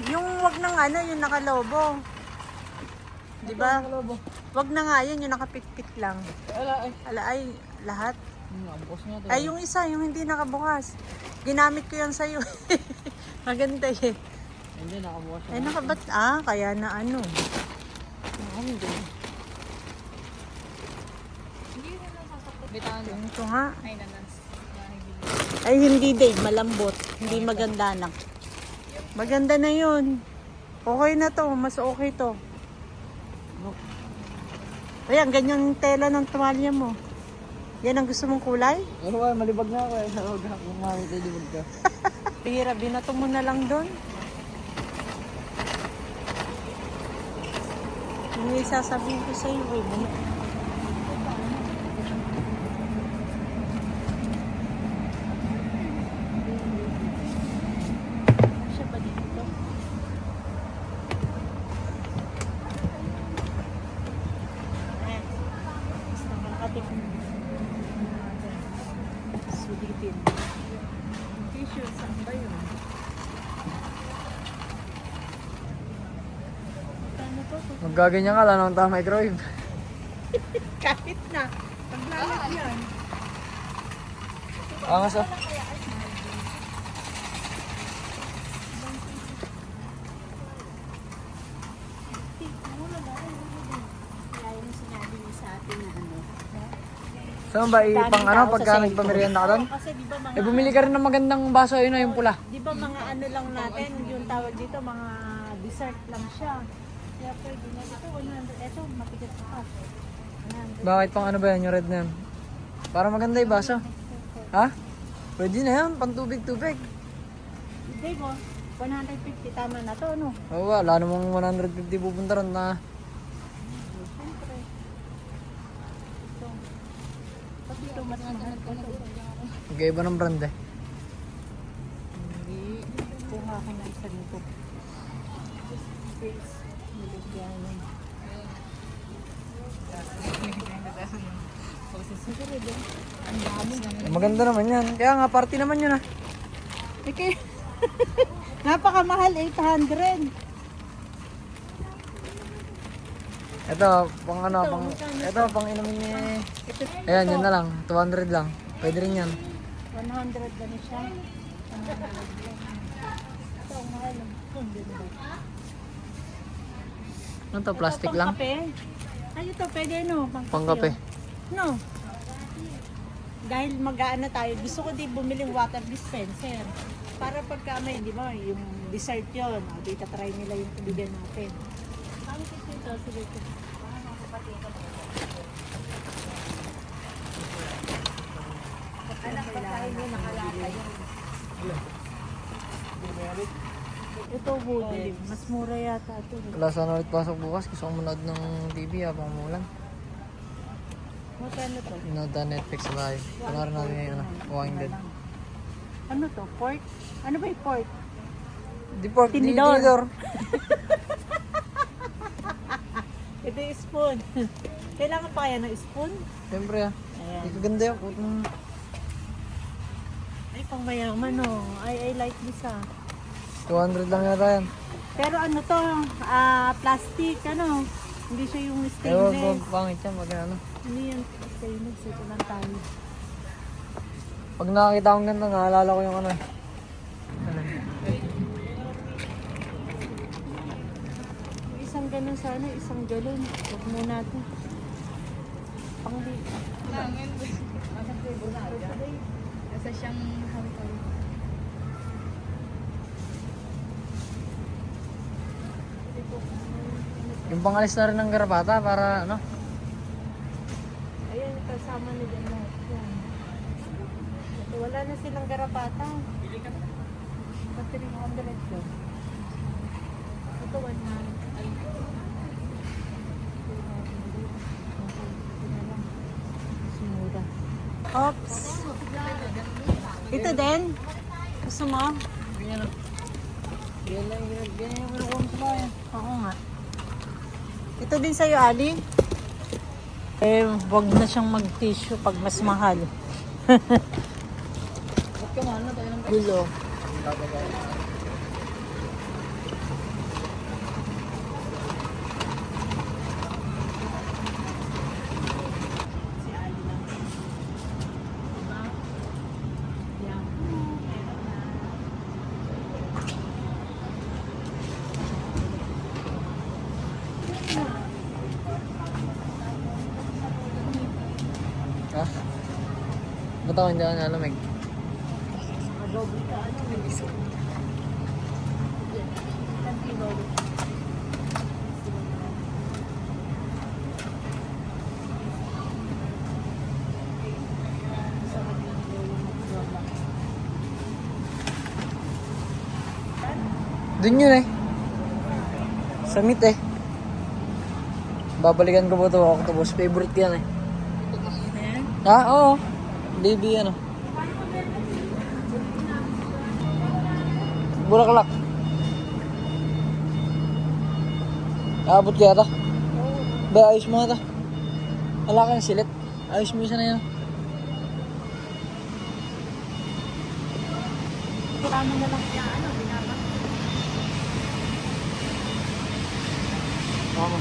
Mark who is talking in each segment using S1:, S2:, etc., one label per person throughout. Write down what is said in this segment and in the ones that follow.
S1: Yung wag na nga ano, yung nakalobo. Di ba? Wag na nga yun, yung nakapitpit lang. Ala ay, lahat. Ay, yung isa, yung hindi nakabukas. Ginamit ko yan sa'yo. Maganda eh.
S2: Hindi, nakabukas siya.
S1: Ay, nakabat. Ah, kaya na ano.
S2: Hindi. Bitawan mo.
S1: Ito nga.
S2: Ay, nanas.
S1: Ay, hindi Dave, malambot. Hindi maganda na. Maganda na yun. Okay na to, mas okay to. Ayan, ganyan tela ng tuwalya mo. Yan ang gusto mong kulay?
S2: Pero malibag na ako eh. Huwag na kung makita libag ka.
S1: Pira, binato mo na lang doon. Yung isasabihin ko sa'yo, eh. Siya ba dito? Basta kalakatik. Sulitin. T-shirt, saan ba yun?
S2: Maggaganyan ka lang ng tamay microwave.
S1: Kahit na. Paglalagyan.
S2: Angas ah. Saan ba ipang ano pagka nagpamerienda ka doon?
S1: Kasi di ba mga,
S2: Eh bumili ka rin ng magandang baso yun na yung pula.
S1: di ba mga ano lang natin, yung tawag dito, mga dessert lang siya. Kaya pwede na ito, 100. Ito, matigas pa. 100.
S2: Bakit pang ano ba yan yung red na yan? Para maganda yung baso. Ha? Pwede na yan, pantubig-tubig.
S1: Hindi mo, 150 tama na to, ano?
S2: Oo, wala namang 150 pupunta ron na.
S1: Siyempre. Ito. Pati ito, mas mahal ko ito.
S2: Magkaiba ng brand eh.
S1: Hindi. Kuha ko na isa nito. Space. Nilagyan. Siguro din. Ang dami.
S2: Maganda naman yan. Kaya nga, party naman yun ah.
S1: Okay. Napakamahal, 800.
S2: Ito, pang ano, ito, pang inumin ni...
S1: Ito,
S2: Ayan, yun na lang. 200 lang. Pwede rin yan.
S1: 100 ba na siya? 100 lang. Ito, ang mahal. Ang ganda.
S2: Ano to, plastic
S1: Ito,
S2: lang?
S1: pangkape. Ay, ito, pwede no?
S2: Pangkape.
S1: No. Dahil mag-aano tayo, gusto ko din bumiling water dispenser. Para pagka may, di ba, yung dessert yun. O, di try nila yung tubigan natin. Ang kit nito, sige ito. Anak pa tayo nyo, nakalakay yun. Ito wooden, mas mura yata ito.
S2: Wala sana ulit pasok bukas. Gusto kong manood ng TV habang umulan.
S1: Magkano to?
S2: Manood na Netflix sa bahay. Panoorin natin yung ano, Walking Dead.
S1: Ano to? Pork? Ano ba yung pork?
S2: Di pork, di
S1: Tinidor.
S2: tinidor.
S1: Ito yung spoon. Kailangan pa kaya ng spoon?
S2: Siyempre ah.
S1: Ayan.
S2: Hindi kaganda yun. Putang...
S1: Ay, pang mayaman oh. I like this ah.
S2: 200 lang yata yan.
S1: Pero ano to, plastic, ano. Hindi siya yung
S2: Ewan,
S1: stainless.
S2: pangit yan. Pag ano.
S1: Hindi yan stainless. Ito lang tayo.
S2: Pag nakakita kong ganito, naalala ko yung ano eh. Ano?
S1: Isang ganun sana, isang galon. Huwag muna ito. Pangli.
S3: Nasa siyang hangtay.
S2: Yung pangalis na rin ng garapata para ano.
S1: Ayan, kasama nila lahat yan. Ito, wala na silang garapata. Bili ka na. 300 ko. Ito, 100. Ay. Sumura. Oops. Ito din? Gusto mo?
S2: Yan lang yung kinukuha mo sa bayan.
S1: Oo nga. Ito din sa'yo, Ali? Eh, wag na siyang mag-tissue pag mas mahal.
S2: Ba't ka mahal na tayo ng
S1: Gulo.
S2: Ha? Ba't ako hindi ako nalamig?
S1: Adobe ka, ano? May iso.
S2: Dun yun eh. Sa meat eh. Babalikan ko po ito. Octopus. Favorite ko yan eh. Ha? Oo. Baby ano. Bulaklak. Aabot kaya ito? Ba, ayos mo nga ito. Wala ka ng silit. Ayos mo isa na yan.
S1: Kailangan na lang siya, ano, binaba.
S2: Tama.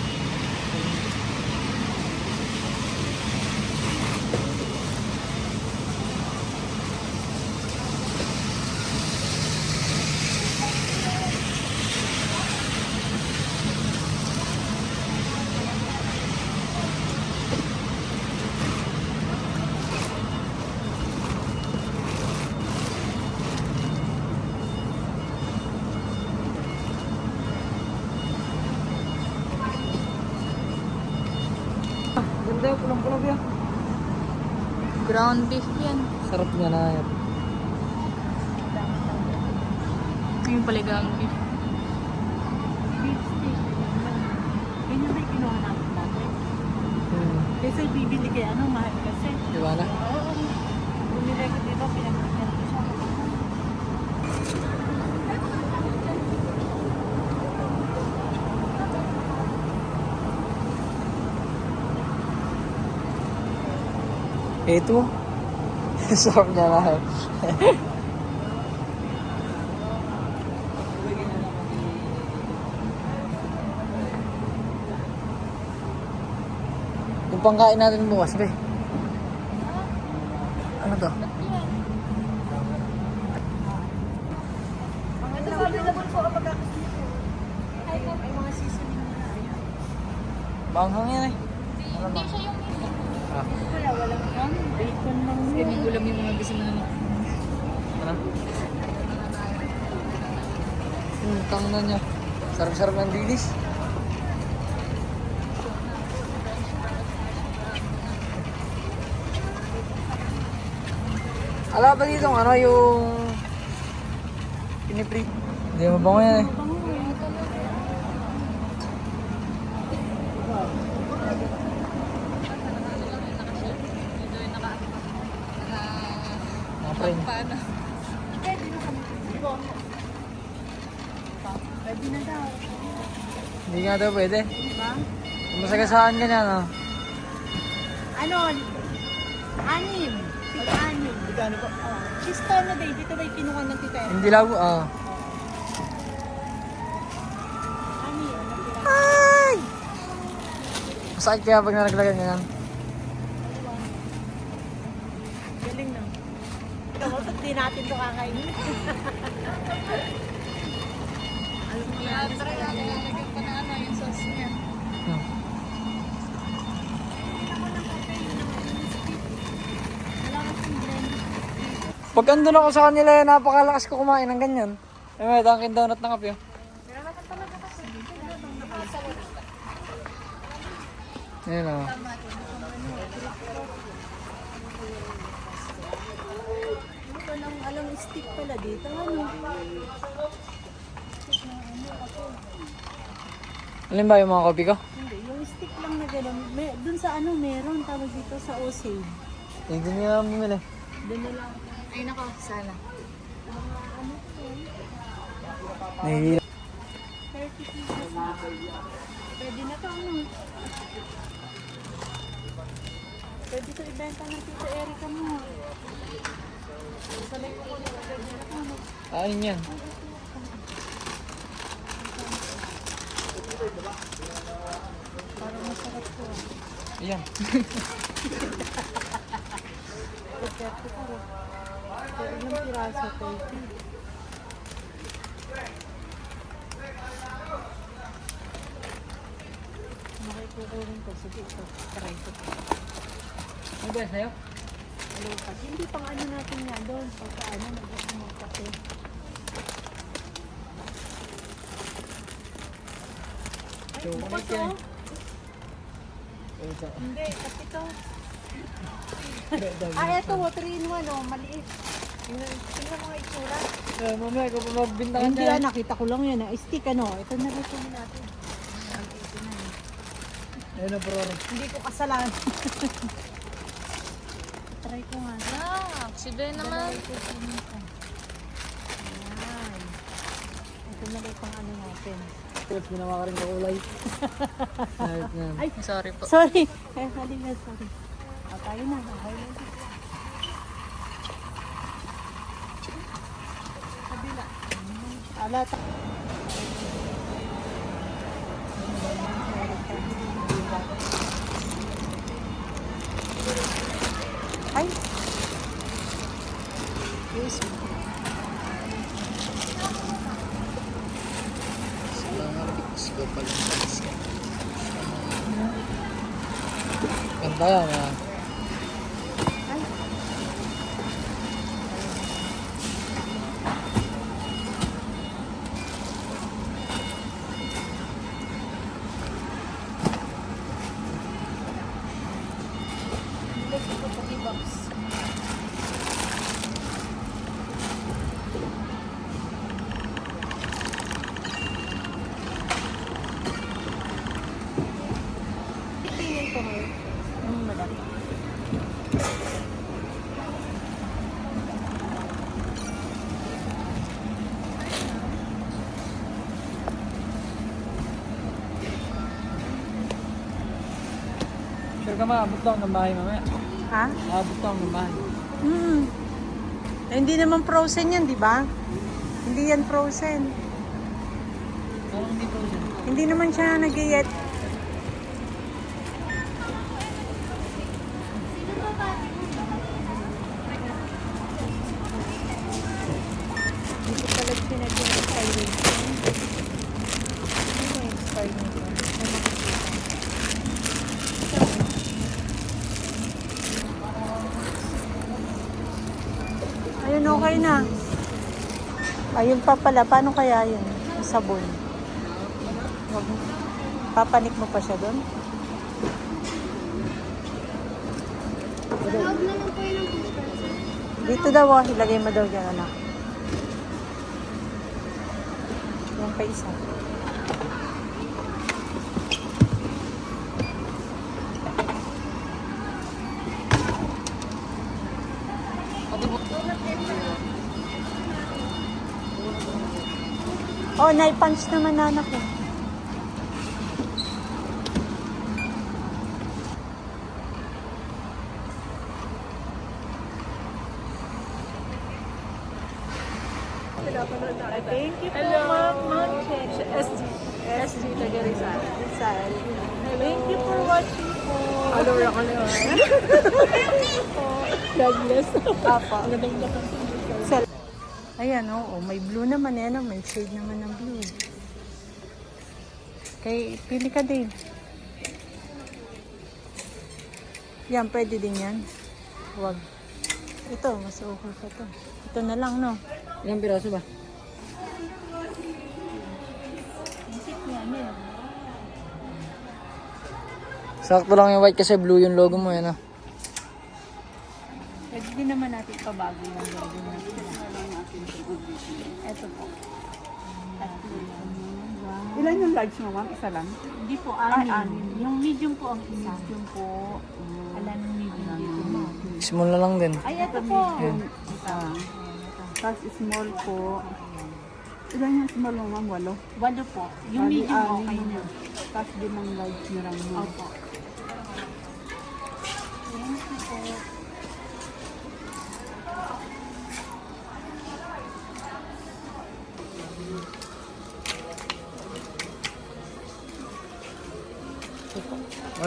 S2: Ganda yung pulang-pulang yan.
S3: Ground beef yan.
S2: Sarap niya na yan.
S3: Yung paligang beef.
S1: Beef steak. Ganyan ba yung kinuha natin dati? Kasi bibili kay ano, mahal kasi.
S2: Di ba na?
S1: Oo. Bumili ko dito, pinagkakyan ko siya.
S2: Ito. Sarap niya na yan. Yung pangkain natin bukas, be. Ano to?
S1: Ito sa available po kapag ay mga seasoning na ayan.
S2: Banghang yan eh.
S3: Hindi siya yung
S2: Ah,
S1: Walang yan. Bacon lang
S3: Kasi
S1: yun.
S3: may ulam yung mga gusto na naman.
S2: ano? Tangnan niya. Sarap-sarap ng dilis. Ala ba dito ano yung piniprit? Hindi mo bango yan eh. Mga friend.
S3: Paano?
S1: Pwede na daw.
S2: Hindi nga daw pwede.
S1: Diba?
S2: Kung masagasaan ka niya, no?
S1: Ano? Anim. Pag-anim. Gano ba? Cheese tono day. Dito ba yung kinuha ng tita?
S2: Hindi lang, ah.
S1: Anim.
S2: Ay! Masakit kaya pag nalaglagan ka yan.
S1: Galing na. Ito, di natin ito kakainin. Alam mo yan.
S3: Try natin lalagyan pa na ano yung sauce niya.
S2: Hmm.
S1: Wala kasing blend.
S2: Pag andun ako sa kanila, napakalakas ko kumain ng ganyan. May Dunkin Donut na kape. Ayun o.
S1: Ito lang alam stick pala dito. Ano?
S2: Alin ba yung mga kopi ko?
S1: Hindi. Yung stick lang na gano'n. Dun sa ano meron. Tawag dito sa Osage.
S2: Hindi nila bumili.
S1: Doon na lang.
S3: Ay nako, sana.
S2: Nahihila.
S1: 30 pieces na. Pwede na to ano. Pwede to ibenta ng Tita Erica mo. Sa like ko na pwede na to. Ano.
S2: Kain yan.
S1: Parang masarap to.
S2: Ayan.
S1: Pagkerte ko rin. So, ilang piraso? 30. Makikukunin ko. Sige, ito. Try ko.
S2: Ano ba sa'yo?
S1: Hello, kasi hindi pang ano natin nga doon. Pagka ano, mag-ano mo kape. Ay, bukas oh. Hindi, kasi ito. Eto, 3 in 1 oh, maliit. Tingnan mga itsura.
S2: Mamaya ko pa magbinta ka
S1: Hindi
S2: dyan.
S1: nakita ko lang yan. Stick ano, ito na rin natin.
S2: Ayun na bro.
S1: Hindi ko kasalanan. Try ko nga.
S3: Ah, si Ben naman.
S1: Ayan. Ito na rin pang ano natin.
S2: Tapos ginawa ka rin kakulay. Ayos na.
S1: Ay,
S3: Sorry po.
S1: sorry. Halina, sorry. Tayo na. Okay na. Kabila. Ala, ay. Yes.
S2: Ganda yan ah.
S1: Ay.
S2: Taga maabot lang ng bahay mamaya.
S1: Ha?
S2: Maabot lang ng bahay.
S1: Eh, hindi naman frozen yan, di ba? Hindi yan frozen.
S2: Parang hindi po siya.
S1: Hindi naman siya nag-iet. Dito pala sinagyan ng expiration. Ano yung expired nito? Ayun, okay na. Ayun pa pala. Paano kaya yun? Yung sabon. Wag mo. Papanik mo pa siya doon?
S4: Loob naman po yun ng dispenser.
S1: Dito daw, oh. Ilagay mo daw dyan, anak. Yan pa isa. Oh, nai-punch naman na anak ko. Thank you po, Ma'am SG taga Rizal. Thank you for watching po.
S3: Follower ako na.
S1: God bless. Papa. Ayan, oo. May blue naman. Ayan, may shade naman ng blue. Kay, pili ka din. Yan, pwede din yan. Huwag. Ito, mas okay pa to. Ito na lang, no?
S2: Ilang piraso ba? Sakto lang yung white kasi blue yung logo mo yan ah.
S1: Pwede din naman natin pabago yung logo natin. Ito po.
S5: Ilan yung large mo, ma'am? Isa lang?
S1: Hindi po, anim. Yung medium po ang isa. Medium po. Alam ng medium dito mo.
S2: Small na lang din.
S1: Ay, ito po.
S5: Tapos small po. Ilan yung small mo, ma'am? 8?
S1: 8 po. Yung medium okay na.
S5: Tapos din ang large nyo lang mo.
S1: Opo. Thank you po.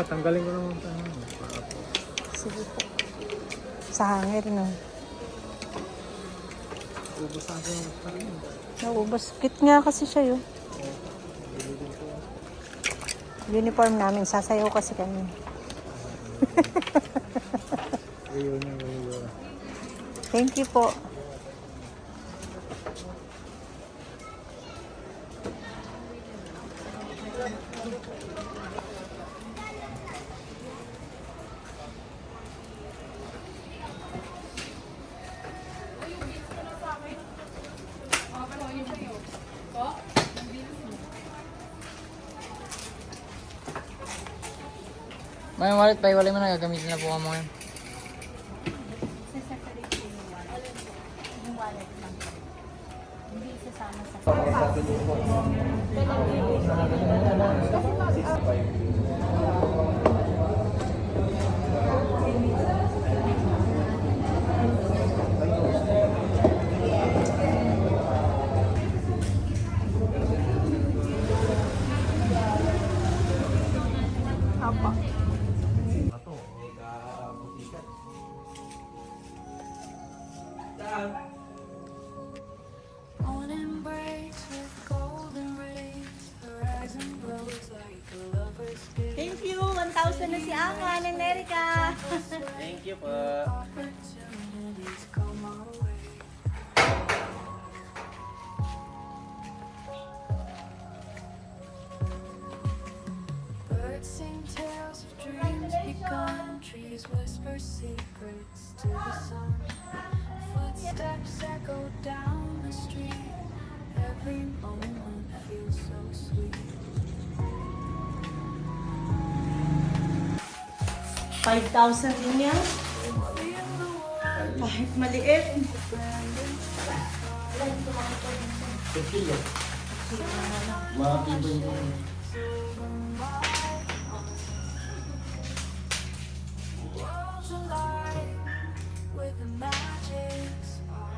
S2: Tanggalin ko naman.
S1: Sige po. Sa hanger, no?
S2: Ubus na ako ng
S1: Naubos. Kit nga kasi siya, yun. Uniform namin. Sasayaw kasi kami. Thank you po.
S2: May wallet pa, iwalay mo na. Gagamitin na po ka mo ngayon.
S1: Yung wallet lang. Hindi sasama sa Apa.
S6: Morning breaks with golden rays, horizon glows like a lover's gift.
S1: Thank you. 1,000 na si Angan, America.
S2: Thank you po.
S6: Opportunities come our way. Birds sing tales of dreams begun, trees whisper secrets to the sun. Footsteps echo down the street, every moment feels so sweet.
S1: 5,000 din yan. Kahit maliit.
S6: the magic spark.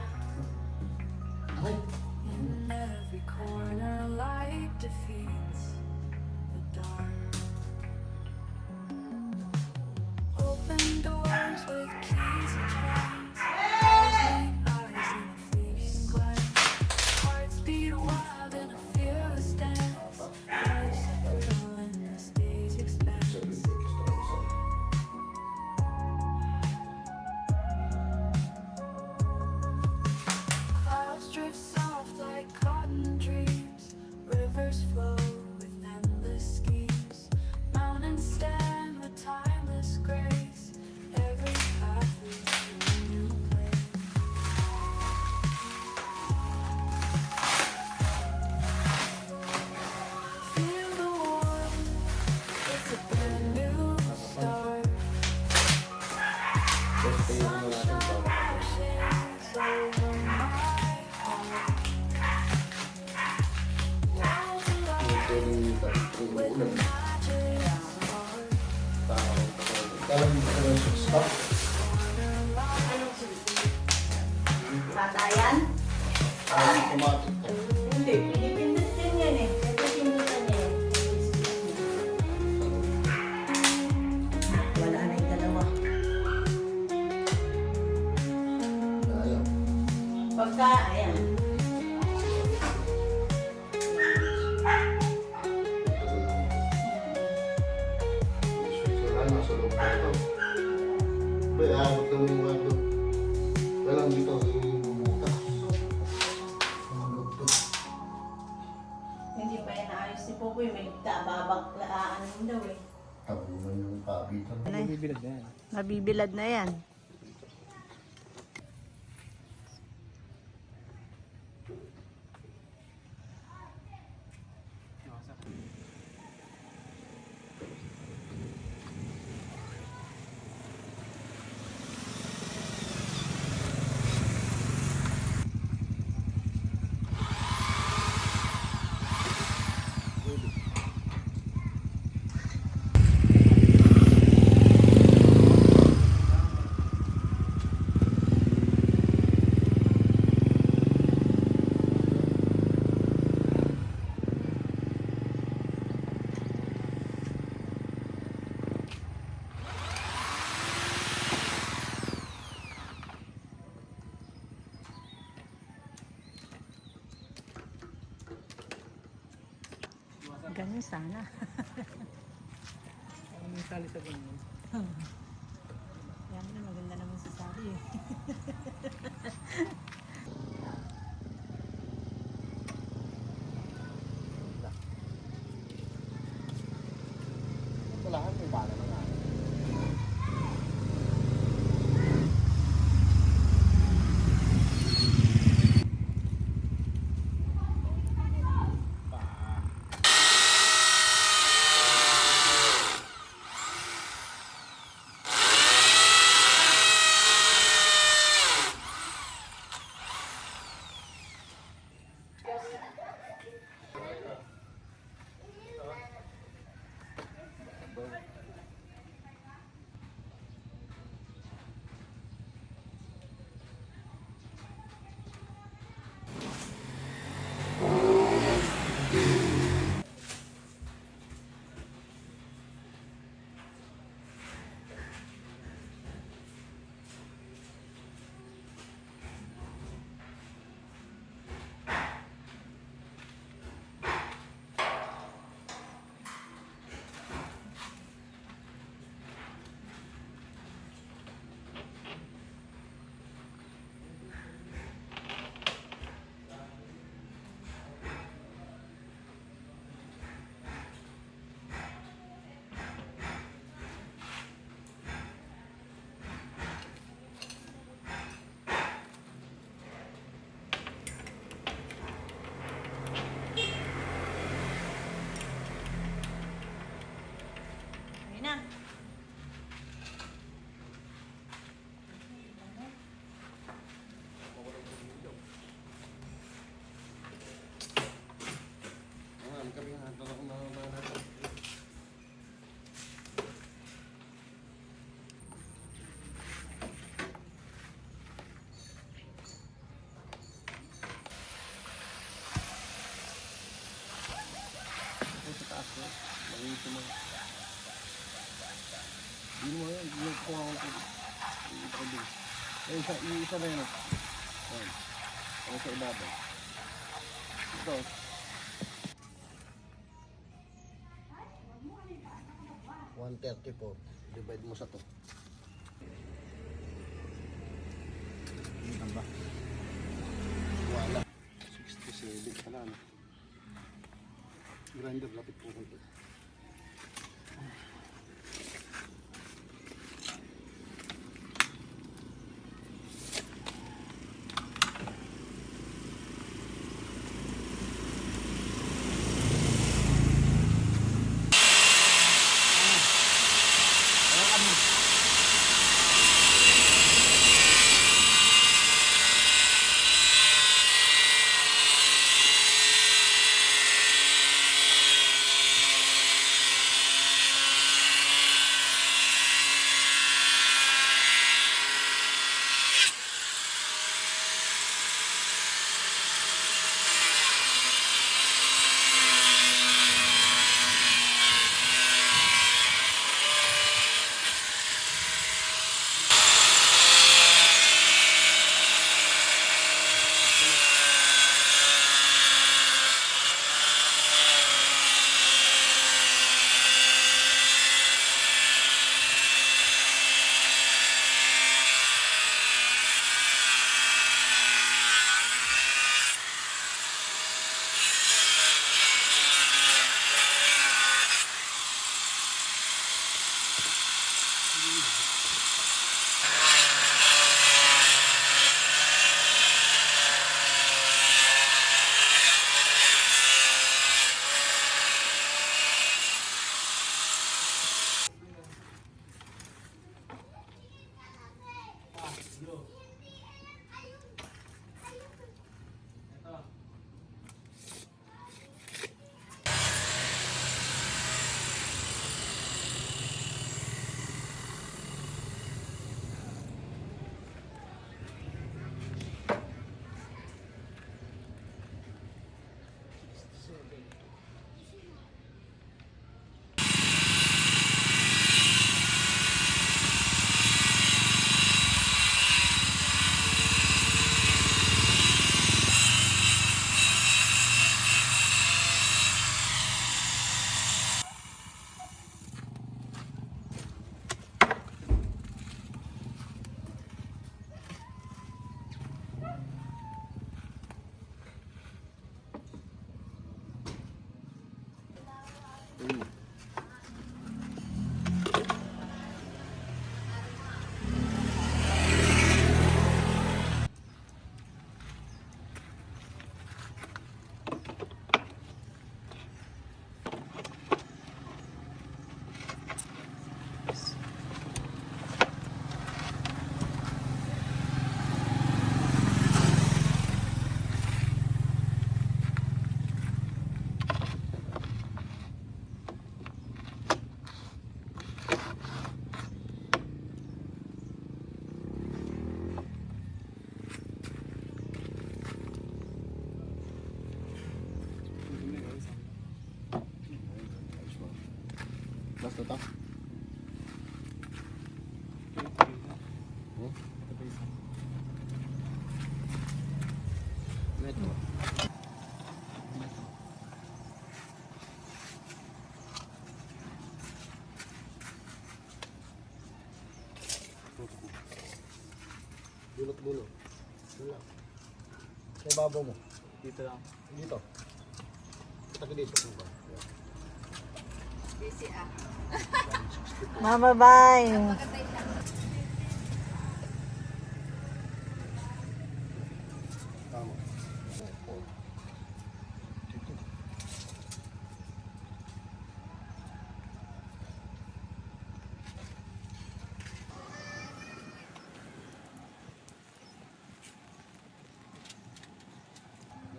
S6: In every corner, light defeats the dark. Open doors with keys and chains. Closing eyes in a fleeting glance. Hearts beat wild in a fearless dance. Life's a thrill in the stage expanse. Clouds drift soft like cotton dreams. Rivers flow with endless schemes. Mountains stand with timeless grace. Every path leads to a new place. Feel the warmth, it's a brand new start. Ashes over my heart. Walls alive with the magic spark.
S1: Tatayan? Hindi, pinipindot din yan eh. Ito pindutan niya eh. Wala na yung dalawa. Pagka, ayan.
S7: Abot naman yung wado. Walang dito, bumuta.
S1: Hindi pa yan naayos ni Popoy. May babaklaan daw eh.
S7: Tabunan yung pabitan.
S2: Bibilad na yan.
S1: Nabibilad na yan. Ganun sana.
S2: May sali sa ganyan.
S1: Yan na, maganda naman sa sari eh.
S7: Wala kang may bala na nga. yung isa na yun. Ayan. Ayan sa ibabaw. Ito. $134. Divide mo sa to. Ano ba? Wala. 67 pala no. Grinder lapit po konti. Basta to. Metro. Bulot-bulot. Wala. Sa ibabaw mo.
S2: Dito lang.
S7: Dito. Kita ka dito.
S1: Mama, bye.
S7: Tama.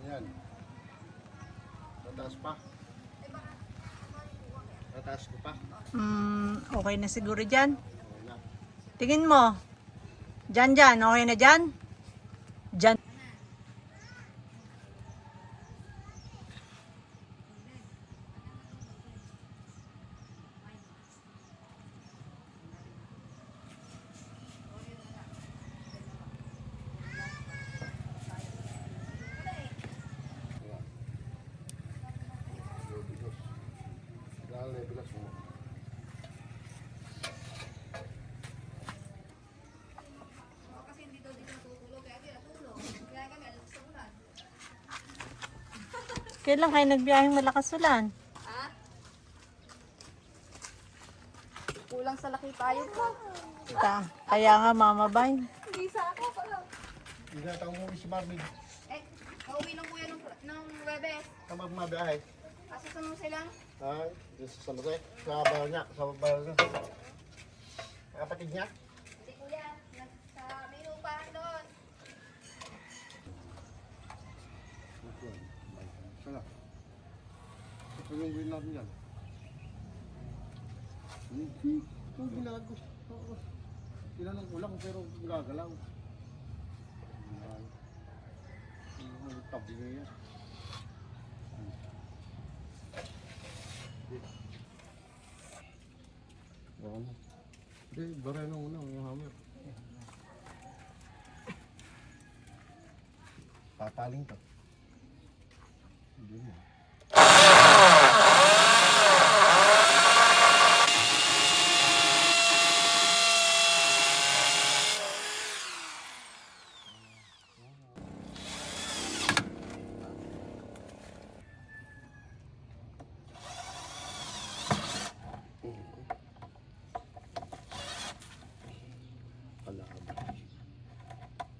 S7: Ayan. Tataas pa. Tataas ko pa.
S1: Okay na siguro dyan.
S7: Okay na.
S1: Tingin mo. Dyan. Okay na dyan? Dyan.
S7: bilas mo.
S1: Kailan kayo nagbiyaheng malakas ulan?
S4: Kulang sa laki tayo pa.
S1: Kaya nga mamabay.
S4: Hindi sa ako pala.
S7: Hindi na tayo mo si Barbie.
S4: Eh, nauwi ng kuya ng Webes.
S7: Kamag mabiyahe.
S4: Kasi sunod silang.
S7: Ay, sa lukay. Sa bayaw niya. Sa bayaw niya. Kapatid niya.
S4: Hindi kuya, sa may upahan doon.
S7: Sana. Ito yung gawin natin yan. Hindi. Itong ginagos. Tinanong ko lang pero gagalaw. Tabi na yan. Hindi, bara na una yung hammer. Papaling to. Hindi mo.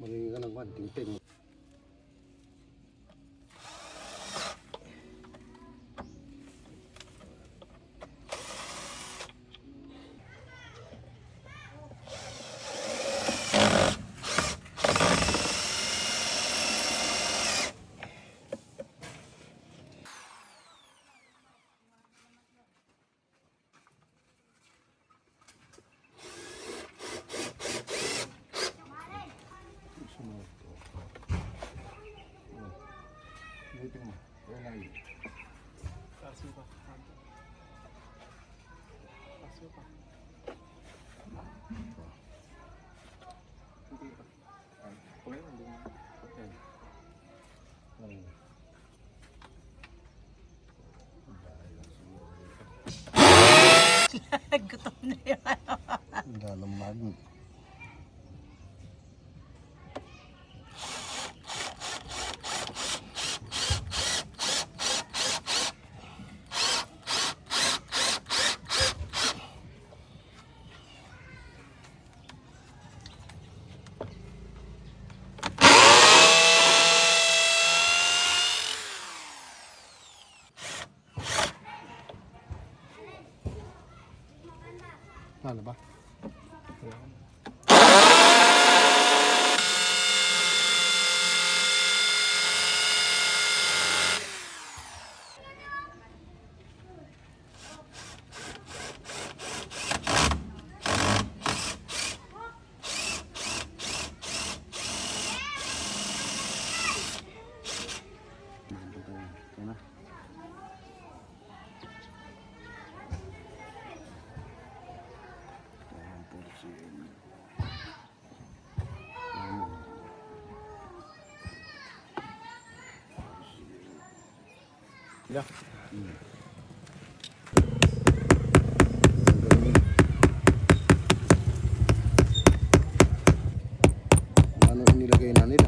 S7: Malingi ka ng kwan, ting-ting. Buti mo. Wala yun. Kaso pa. Kaso pa. Hindi pa. Okay, hindi mo. Okay.
S1: Gutom na yun.
S7: Ang dalang magnet. Ano ba? Yeah. Ano nilagay na nila?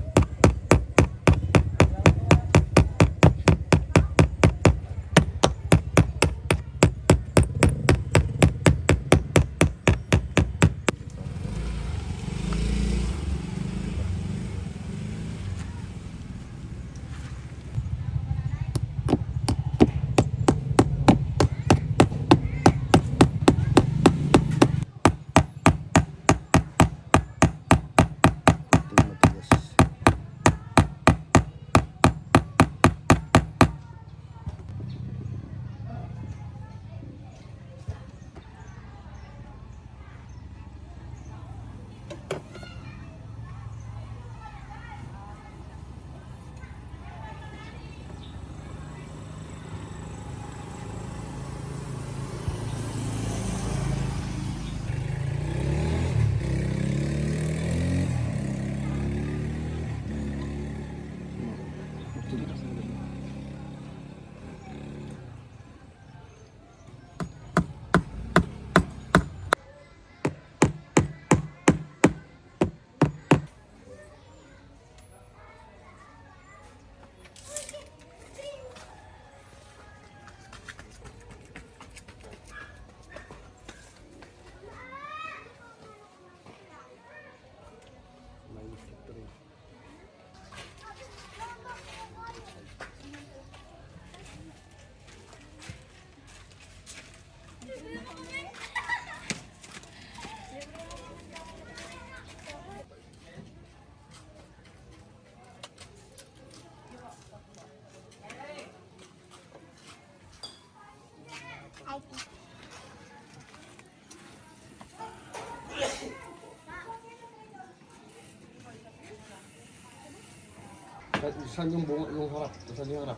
S7: Saan yung bunga, yung harap? Saan yung harap?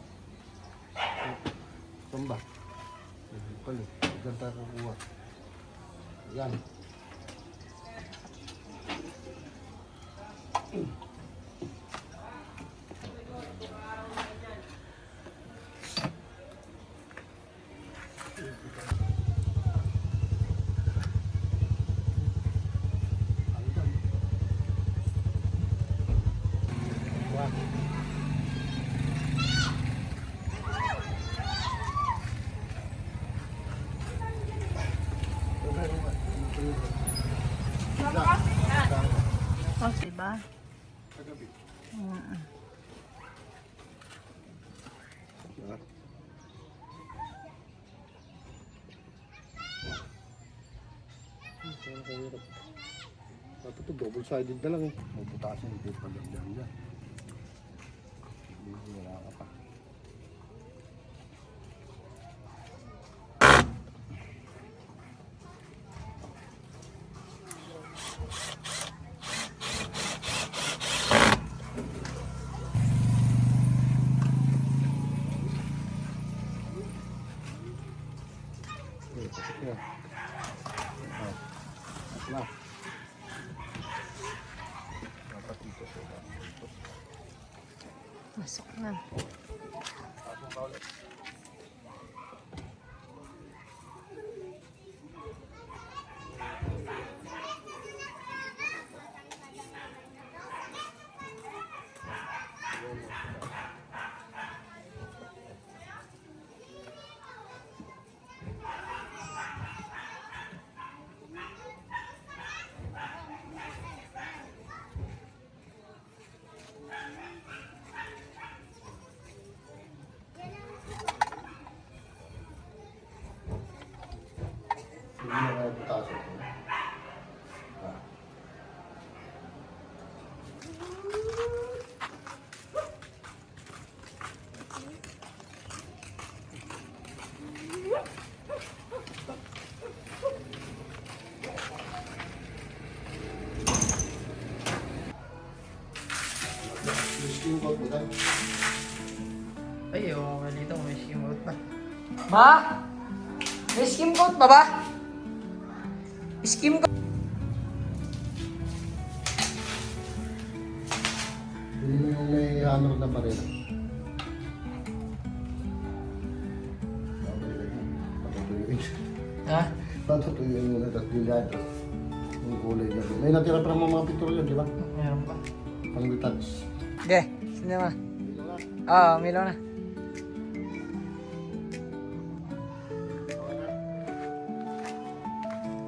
S7: Saan ba? Pali, dyan tayo kukuha. Yan.
S1: Oh, diba?
S7: Kagabi. Dapat ito double-sided na lang eh. Mabutasan yung paper lang dyan. Hindi wala ka pa. Okay, pasok na. Pasok na. Dapat dito siya.
S1: Masok na.
S7: Pasok ka ulit. Hindi na kaya butasan ito. Skin coat mo tayo.
S2: Ay, oh, dito may skim coat pa. Ma! May skim coat pa ba? Skim coat.
S7: Bili mo yung may hammer na barila. Patutuyuin.
S2: Ha?
S7: Patutuyuin mo na tatlo yan. Yung kulay dyan. May natira pa mga picture yun, di ba?
S2: Meron pa.
S7: Pang retouch.
S2: Okay, sino na? Ah, umilaw na.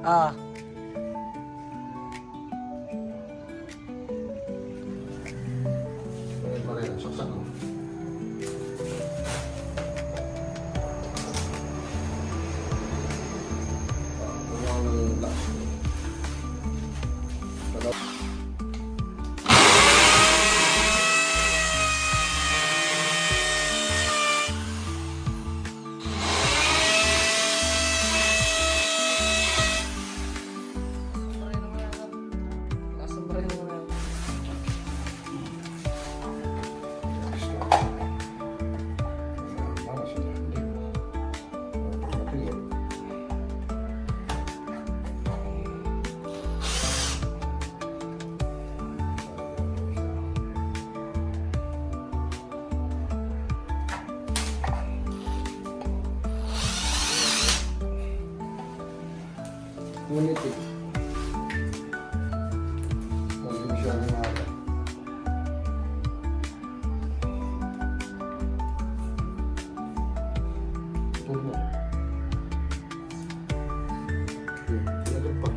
S2: Ah.
S7: May barila. Saksak mo. Ang last. Ngunit eh. Hindi siya ng araw. Turno. Okay, meron pa.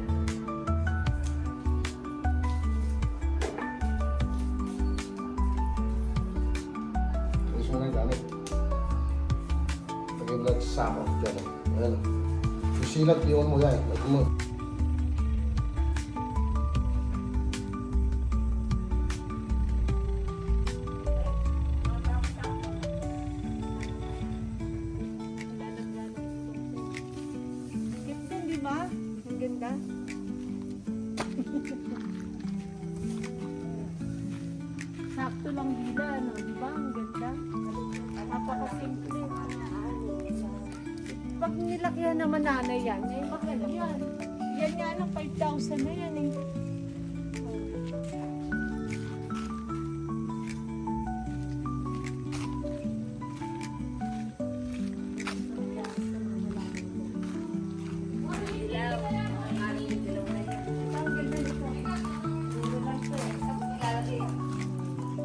S7: Tapos mo na gamit. Lagay mo lang sa sako. Diyan. Ayan. Yung silat, iwan mo yan. Lagay mo.
S1: Ganda, di ba? Ang ganda.
S5: Sakto lang
S1: bila, no? Di ba? Ang ganda. Napakasimple. Pag nilakyan naman nanay yan, eh, mahal yan. Yan nga lang, 5,000 na yan eh.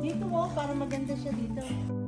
S1: Dito mo, para maganda siya dito.